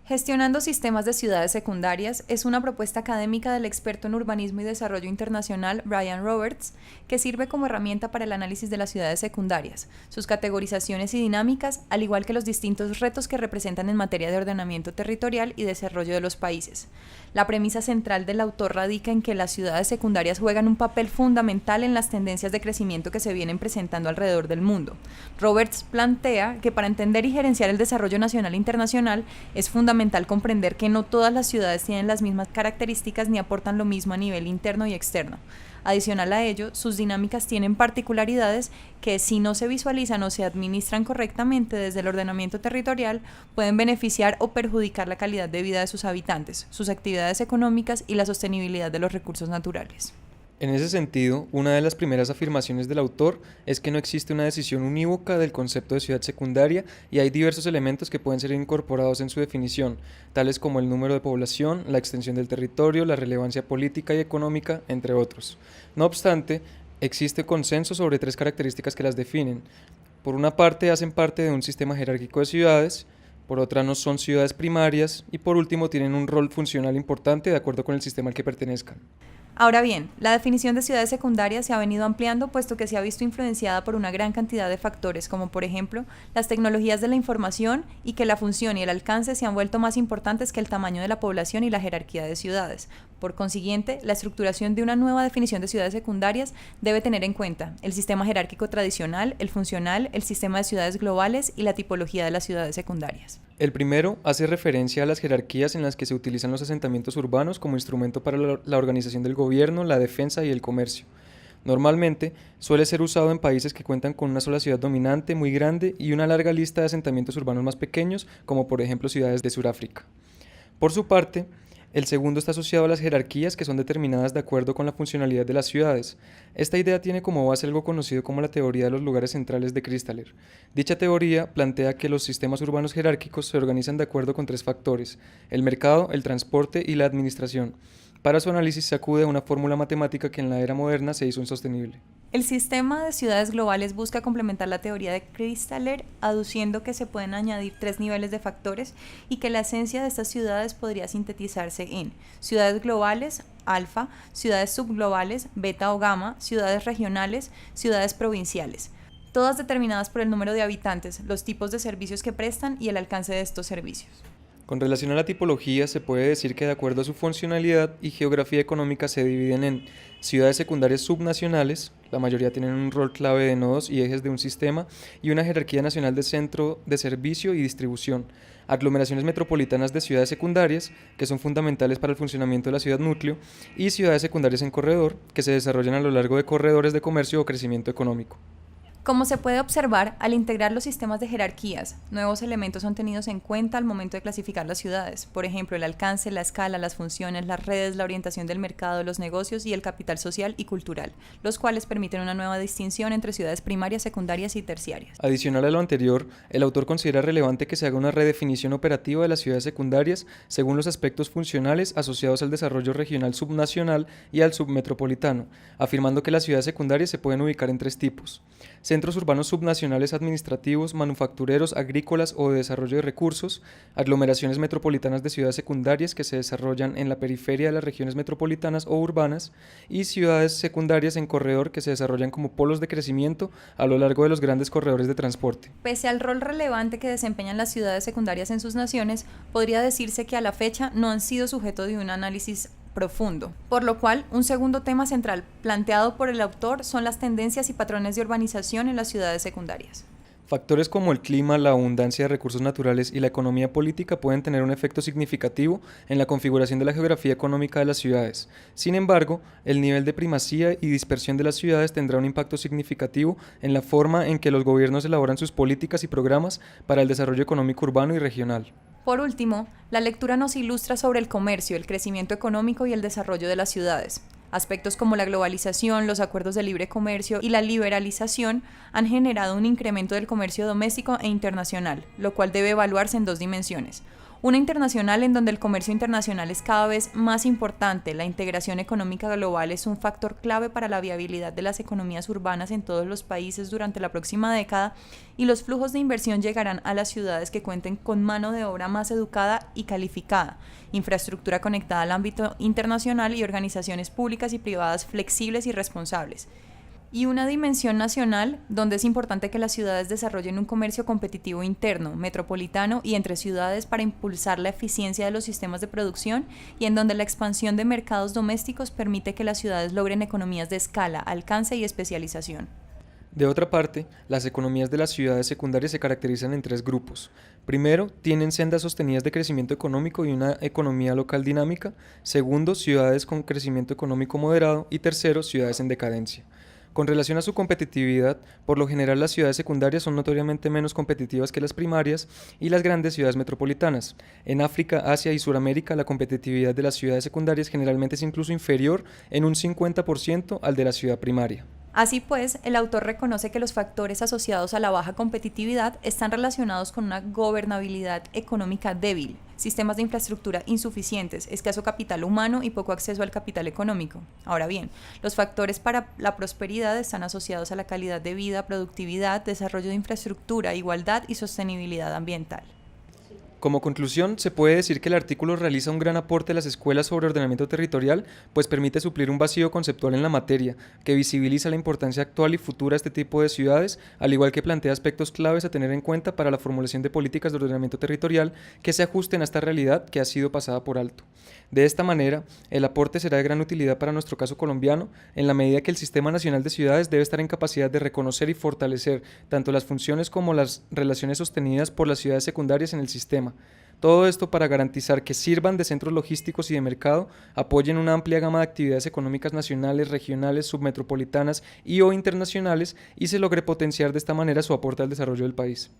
Gestionando sistemas de ciudades secundarias es una propuesta académica del experto en urbanismo y desarrollo internacional Brian Roberts, que sirve como herramienta para el análisis de las ciudades secundarias, sus categorizaciones y dinámicas, al igual que los distintos retos que representan en materia de ordenamiento territorial y desarrollo de los países. La premisa central del autor radica en que las ciudades secundarias juegan un papel fundamental en las tendencias de crecimiento que se vienen presentando alrededor del mundo. Roberts plantea que para entender y gerenciar el desarrollo nacional e internacional es fundamental comprender que no todas las ciudades tienen las mismas características ni aportan lo mismo a nivel interno y externo. Adicional a ello, sus dinámicas tienen particularidades que, si no se visualizan o se administran correctamente desde el ordenamiento territorial, pueden beneficiar o perjudicar la calidad de vida de sus habitantes, sus actividades económicas y la sostenibilidad de los recursos naturales. En ese sentido, una de las primeras afirmaciones del autor es que no existe una decisión unívoca del concepto de ciudad secundaria y hay diversos elementos que pueden ser incorporados en su definición, tales como el número de población, la extensión del territorio, la relevancia política y económica, entre otros. No obstante, existe consenso sobre tres características que las definen. Por una parte, hacen parte de un sistema jerárquico de ciudades, por otra no son ciudades primarias y por último tienen un rol funcional importante de acuerdo con el sistema al que pertenezcan. Ahora bien, la definición de ciudades secundarias se ha venido ampliando puesto que se ha visto influenciada por una gran cantidad de factores, como por ejemplo las tecnologías de la información y que la función y el alcance se han vuelto más importantes que el tamaño de la población y la jerarquía de ciudades. Por consiguiente, la estructuración de una nueva definición de ciudades secundarias debe tener en cuenta el sistema jerárquico tradicional, el funcional, el sistema de ciudades globales y la tipología de las ciudades secundarias. El primero hace referencia a las jerarquías en las que se utilizan los asentamientos urbanos como instrumento para la organización del gobierno, la defensa y el comercio. Normalmente suele ser usado en países que cuentan con una sola ciudad dominante muy grande y una larga lista de asentamientos urbanos más pequeños, como por ejemplo ciudades de Sudáfrica. Por su parte, el segundo está asociado a las jerarquías que son determinadas de acuerdo con la funcionalidad de las ciudades. Esta idea tiene como base algo conocido como la teoría de los lugares centrales de Christaller. Dicha teoría plantea que los sistemas urbanos jerárquicos se organizan de acuerdo con tres factores: el mercado, el transporte y la administración. Para su análisis se acude a una fórmula matemática que en la era moderna se hizo insostenible. El sistema de ciudades globales busca complementar la teoría de Christaller, aduciendo que se pueden añadir tres niveles de factores y que la esencia de estas ciudades podría sintetizarse en ciudades globales, alfa, ciudades subglobales, beta o gamma, ciudades regionales, ciudades provinciales, todas determinadas por el número de habitantes, los tipos de servicios que prestan y el alcance de estos servicios. Con relación a la tipología, se puede decir que de acuerdo a su funcionalidad y geografía económica se dividen en ciudades secundarias subnacionales, la mayoría tienen un rol clave de nodos y ejes de un sistema y una jerarquía nacional de centro de servicio y distribución, aglomeraciones metropolitanas de ciudades secundarias, que son fundamentales para el funcionamiento de la ciudad núcleo, y ciudades secundarias en corredor, que se desarrollan a lo largo de corredores de comercio o crecimiento económico. Como se puede observar, al integrar los sistemas de jerarquías, nuevos elementos son tenidos en cuenta al momento de clasificar las ciudades, por ejemplo, el alcance, la escala, las funciones, las redes, la orientación del mercado, los negocios y el capital social y cultural, los cuales permiten una nueva distinción entre ciudades primarias, secundarias y terciarias. Adicional a lo anterior, el autor considera relevante que se haga una redefinición operativa de las ciudades secundarias según los aspectos funcionales asociados al desarrollo regional subnacional y al submetropolitano, afirmando que las ciudades secundarias se pueden ubicar en tres tipos: centros urbanos subnacionales administrativos, manufactureros, agrícolas o de desarrollo de recursos, aglomeraciones metropolitanas de ciudades secundarias que se desarrollan en la periferia de las regiones metropolitanas o urbanas, y ciudades secundarias en corredor que se desarrollan como polos de crecimiento a lo largo de los grandes corredores de transporte. Pese al rol relevante que desempeñan las ciudades secundarias en sus naciones, podría decirse que a la fecha no han sido sujeto de un análisis profundo, por lo cual un segundo tema central planteado por el autor son las tendencias y patrones de urbanización en las ciudades secundarias. Factores como el clima, la abundancia de recursos naturales y la economía política pueden tener un efecto significativo en la configuración de la geografía económica de las ciudades. Sin embargo, el nivel de primacía y dispersión de las ciudades tendrá un impacto significativo en la forma en que los gobiernos elaboran sus políticas y programas para el desarrollo económico urbano y regional. Por último, la lectura nos ilustra sobre el comercio, el crecimiento económico y el desarrollo de las ciudades. Aspectos como la globalización, los acuerdos de libre comercio y la liberalización han generado un incremento del comercio doméstico e internacional, lo cual debe evaluarse en dos dimensiones. Una internacional en donde el comercio internacional es cada vez más importante, la integración económica global es un factor clave para la viabilidad de las economías urbanas en todos los países durante la próxima década y los flujos de inversión llegarán a las ciudades que cuenten con mano de obra más educada y calificada, infraestructura conectada al ámbito internacional y organizaciones públicas y privadas flexibles y responsables. Y una dimensión nacional donde es importante que las ciudades desarrollen un comercio competitivo interno, metropolitano y entre ciudades para impulsar la eficiencia de los sistemas de producción y en donde la expansión de mercados domésticos permite que las ciudades logren economías de escala, alcance y especialización. De otra parte, las economías de las ciudades secundarias se caracterizan en tres grupos. Primero, tienen sendas sostenidas de crecimiento económico y una economía local dinámica. Segundo, ciudades con crecimiento económico moderado. Y tercero, ciudades en decadencia. Con relación a su competitividad, por lo general las ciudades secundarias son notoriamente menos competitivas que las primarias y las grandes ciudades metropolitanas. En África, Asia y Sudamérica, la competitividad de las ciudades secundarias generalmente es incluso inferior en un 50% al de la ciudad primaria. Así pues, el autor reconoce que los factores asociados a la baja competitividad están relacionados con una gobernabilidad económica débil, sistemas de infraestructura insuficientes, escaso capital humano y poco acceso al capital económico. Ahora bien, los factores para la prosperidad están asociados a la calidad de vida, productividad, desarrollo de infraestructura, igualdad y sostenibilidad ambiental. Como conclusión, se puede decir que el artículo realiza un gran aporte a las escuelas sobre ordenamiento territorial, pues permite suplir un vacío conceptual en la materia, que visibiliza la importancia actual y futura de este tipo de ciudades, al igual que plantea aspectos claves a tener en cuenta para la formulación de políticas de ordenamiento territorial que se ajusten a esta realidad que ha sido pasada por alto. De esta manera, el aporte será de gran utilidad para nuestro caso colombiano, en la medida que el Sistema Nacional de Ciudades debe estar en capacidad de reconocer y fortalecer tanto las funciones como las relaciones sostenidas por las ciudades secundarias en el sistema. Todo esto para garantizar que sirvan de centros logísticos y de mercado, apoyen una amplia gama de actividades económicas nacionales, regionales, submetropolitanas y o internacionales y se logre potenciar de esta manera su aporte al desarrollo del país.